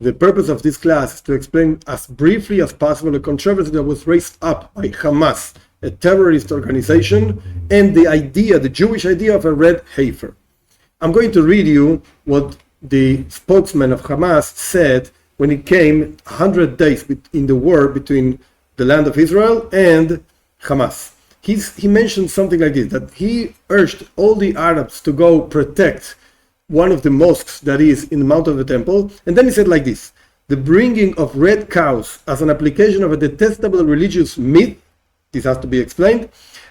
The purpose of this class is to explain as briefly as possible the controversy that was raised up by Hamas, a terrorist organization, and the Jewish idea of a red heifer. I'm going to read you what the spokesman of Hamas said when it came 100 days in the war between the land of Israel and Hamas. He mentioned something like this, that he urged all the Arabs to go protect one of the mosques that is in the Mount of the Temple. And then he said like this: the bringing of red cows as an application of a detestable religious myth, this has to be explained,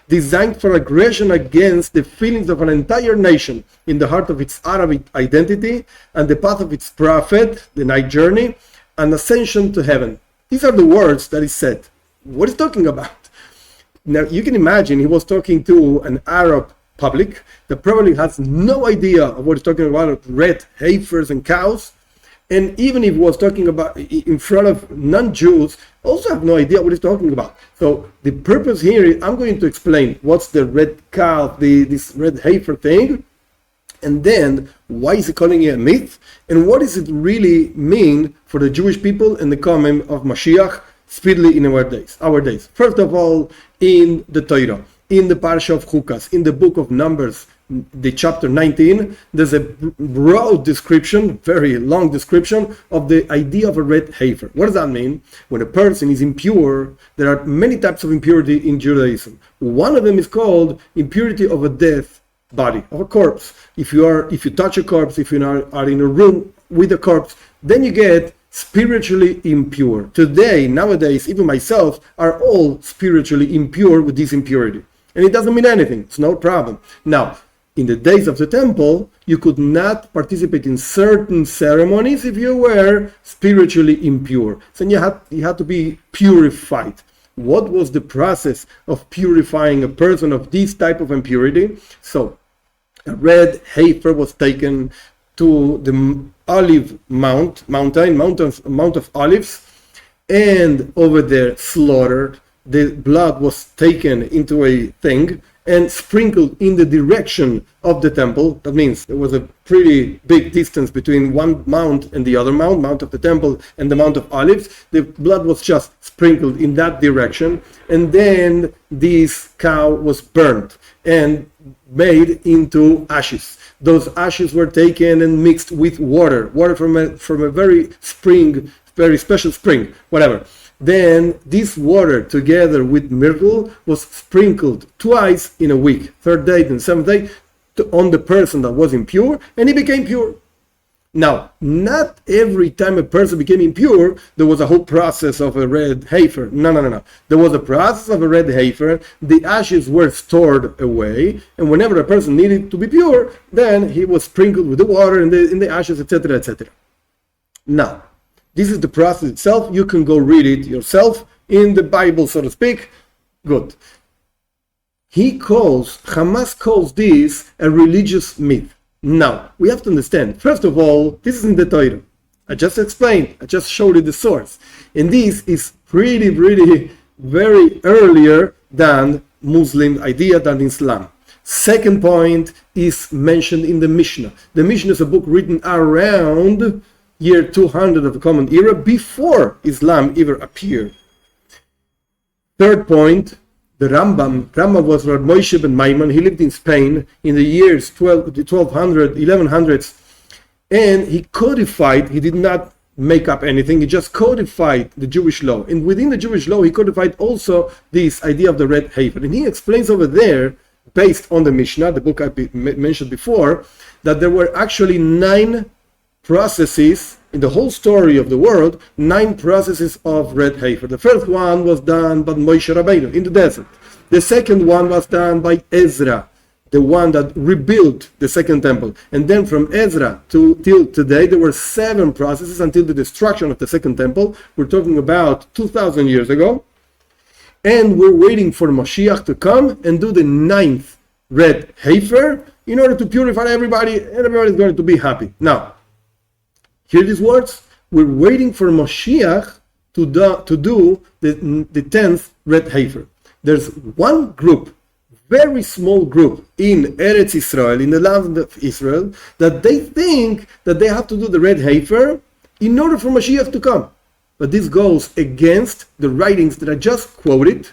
designed for aggression against the feelings of an entire nation in the heart of its Arab identity and the path of its prophet, the night journey, and ascension to heaven. These are the words that he said. What is he talking about? Now, you can imagine he was talking to an Arab public that probably has no idea of what he's talking about, red heifers and cows. And even if he was talking about in front of non-Jews, also have no idea what he's talking about. So the purpose here is I'm going to explain what's the red cow, this red heifer thing, and then why is he calling it a myth, and what does it really mean for the Jewish people and the coming of Mashiach speedily in our days. First of all, in the Torah, in the Parsha of Chukas, in the book of Numbers, the chapter 19, there's a broad description, very long description of the idea of a red heifer. What does that mean? When a person is impure, there are many types of impurity in Judaism. One of them is called impurity of a dead body, of a corpse. If you touch a corpse, if you are in a room with a corpse, then you get spiritually impure. Nowadays, even myself, are all spiritually impure with this impurity. And it doesn't mean anything. It's no problem. Now, in the days of the temple, you could not participate in certain ceremonies if you were spiritually impure. So you had to be purified. What was the process of purifying a person of this type of impurity? So, a red heifer was taken to the olive mount of olives, and over there slaughtered. The blood was taken into a thing and sprinkled in the direction of the temple. That means there was a pretty big distance between one mount and the other mount of the temple and the Mount of Olives. The blood was just sprinkled in that direction, and then this cow was burnt and made into ashes. Those ashes were taken and mixed with water from a very special spring, whatever. Then this water together with myrtle was sprinkled twice in a week, third day and seventh day, on the person that was impure, and he became pure. Now, not every time a person became impure, there was a whole process of a red heifer. No. There was a process of a red heifer. The ashes were stored away, and whenever a person needed to be pure, then he was sprinkled with the water and in the ashes, etc., etc. Now, this is the process itself. You can go read it yourself in the Bible, so to speak. Good. Hamas calls this a religious myth. Now, we have to understand, first of all, this is in the Torah. I just explained, I just showed you the source. And this is pretty, very earlier than Muslim idea, than Islam. Second point is mentioned in the Mishnah. The Mishnah is a book written around year 200 of the Common Era, before Islam ever appeared. Third point, the Rambam was Rav Moshe ben Maimon. He lived in Spain in the years 1100s, and he codified, he did not make up anything, he just codified the Jewish law. And within the Jewish law, he codified also this idea of the red heifer. And he explains over there, based on the Mishnah, the book I mentioned before, that there were actually 9 processes in the whole story of the world, 9 processes of red heifer. The first one was done by Moshe Rabbeinu in the desert. The second one was done by Ezra, the one that rebuilt the second temple. And then from Ezra till today, there were 7 processes until the destruction of the second temple. We're talking about 2,000 years ago. And we're waiting for Mashiach to come and do the 9th red heifer in order to purify everybody, and everybody's going to be happy. Now, hear these words. We're waiting for Mashiach to do the 10th red heifer. There's one group, very small group in Eretz Israel, in the land of Israel, that they think that they have to do the red heifer in order for Mashiach to come. But this goes against the writings that I just quoted,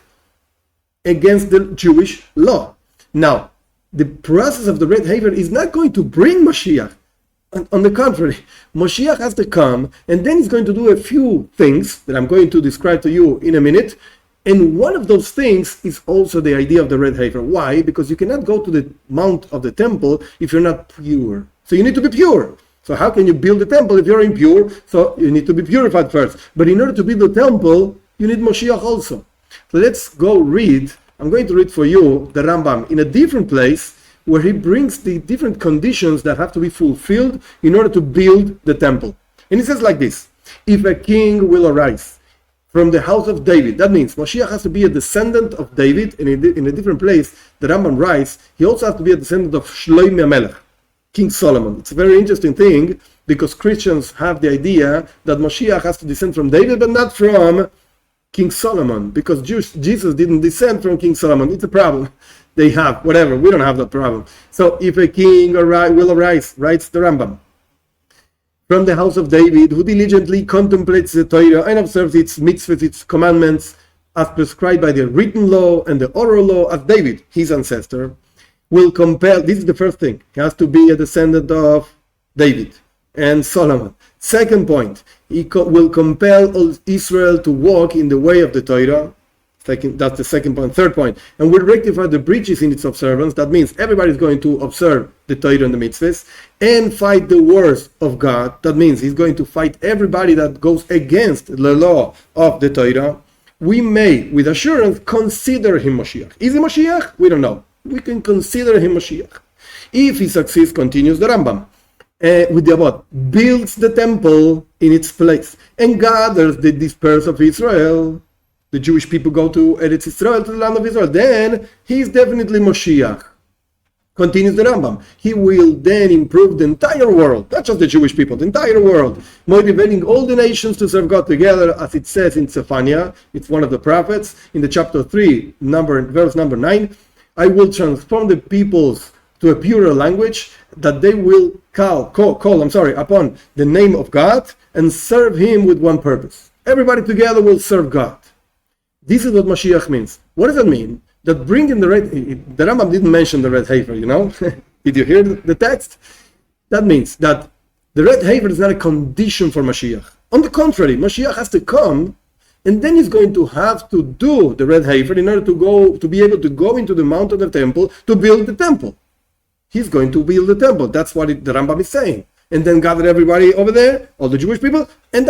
against the Jewish law. Now, the process of the red heifer is not going to bring Mashiach. On the contrary, Mashiach has to come, and then he's going to do a few things that I'm going to describe to you in a minute. And one of those things is also the idea of the red heifer. Why? Because you cannot go to the mount of the temple if you're not pure. So you need to be pure. So how can you build a temple if you're impure? So you need to be purified first. But in order to build a temple, you need Mashiach also. So let's go read. I'm going to read for you the Rambam in a different place where he brings the different conditions that have to be fulfilled in order to build the temple. And he says like this: if a king will arise from the house of David, that means Mashiach has to be a descendant of David, and in a different place, the Rambam writes, he also has to be a descendant of Shlomo Melech, King Solomon. It's a very interesting thing, because Christians have the idea that Mashiach has to descend from David, but not from King Solomon, because Jesus didn't descend from King Solomon. It's a problem they have. Whatever, we don't have that problem. So if a king will arise, writes the Rambam, from the house of David, who diligently contemplates the Torah and observes its mitzvahs, its commandments, as prescribed by the written law and the oral law, as David, his ancestor, will compel, this is the first thing, he has to be a descendant of David and Solomon. Second point, he will compel all Israel to walk in the way of the Torah. That's the second point. Third point, and will rectify the breaches in its observance. That means everybody is going to observe the Torah and the mitzvahs, and fight the wars of God. That means he's going to fight everybody that goes against the law of the Torah. We may, with assurance, consider him Mashiach. Is he Mashiach? We don't know. We can consider him Mashiach. If he succeeds, continues the Rambam, with the above, builds the temple in its place, and gathers the dispersed of Israel. The Jewish people go to Eretz Israel, to the land of Israel. Then he is definitely Moshiach. Continues the Rambam. He will then improve the entire world, not just the Jewish people, the entire world, motivating all the nations to serve God together, as it says in Tzefania. It's one of the prophets in the chapter 3, verse number 9. I will transform the peoples to a purer language, that they will call upon the name of God and serve Him with one purpose. Everybody together will serve God. This is what Mashiach means. What does that mean? That bringing the Rambam didn't mention the red heifer, you know? Did you hear the text? That means that the red heifer is not a condition for Mashiach. On the contrary, Mashiach has to come, and then he's going to have to do the red heifer in order to be able to go into the mount of the temple to build the temple. He's going to build the temple. That's what the Rambam is saying. And then gather everybody over there, all the Jewish people, and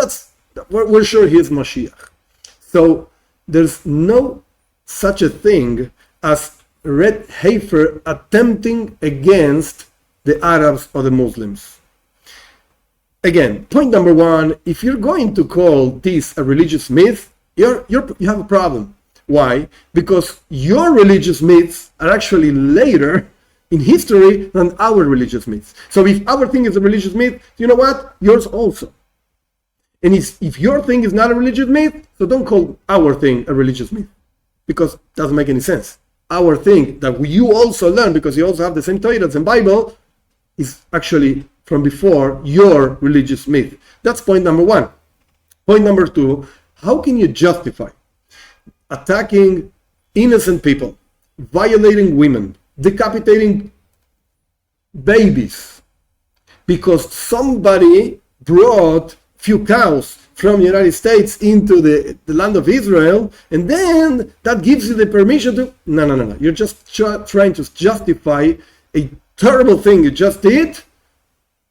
we're sure he is Mashiach. So there's no such a thing as red heifer attempting against the Arabs or the Muslims. Again, point number one, if you're going to call this a religious myth, you have a problem. Why? Because your religious myths are actually later in history than our religious myths. So if our thing is a religious myth, you know what? Yours also. And if your thing is not a religious myth, so don't call our thing a religious myth, because it doesn't make any sense. Our thing that you also learn, because you also have the same Torah and Bible, is actually from before your religious myth. That's point number one. Point number two, how can you justify attacking innocent people, violating women, decapitating babies, because somebody brought few cows from the United States into the land of Israel, and then that gives you the permission to... No. You're just trying to justify a terrible thing you just did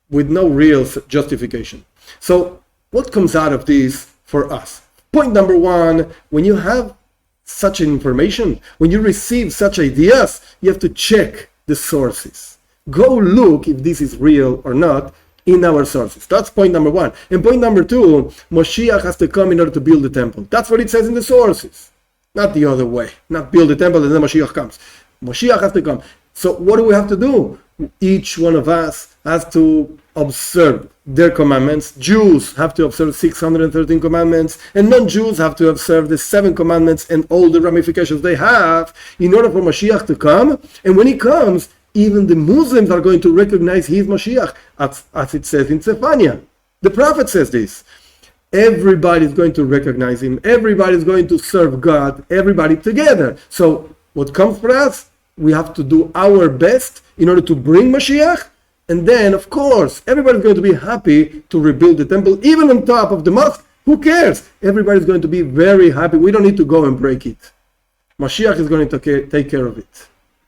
with no real justification. So what comes out of this for us? Point number one, when you have such information, when you receive such ideas, you have to check the sources. Go look if this is real or not in our sources. That's point number one. And point number two, Moshiach has to come in order to build the temple. That's what it says in the sources. Not the other way. Not build the temple and then Moshiach comes. Moshiach has to come. So what do we have to do? Each one of us has to observe their commandments. Jews have to observe 613 commandments, and non-Jews have to observe the 7 commandments and all the ramifications they have in order for Mashiach to come. And when he comes, even the Muslims are going to recognize his Mashiach, as it says in Tzefania. The prophet says this. Everybody is going to recognize him. Everybody is going to serve God. Everybody together. So what comes for us? We have to do our best in order to bring Mashiach. And then, of course, everybody's going to be happy to rebuild the temple, even on top of the mosque. Who cares? Everybody's going to be very happy. We don't need to go and break it. Mashiach is going to take care of it.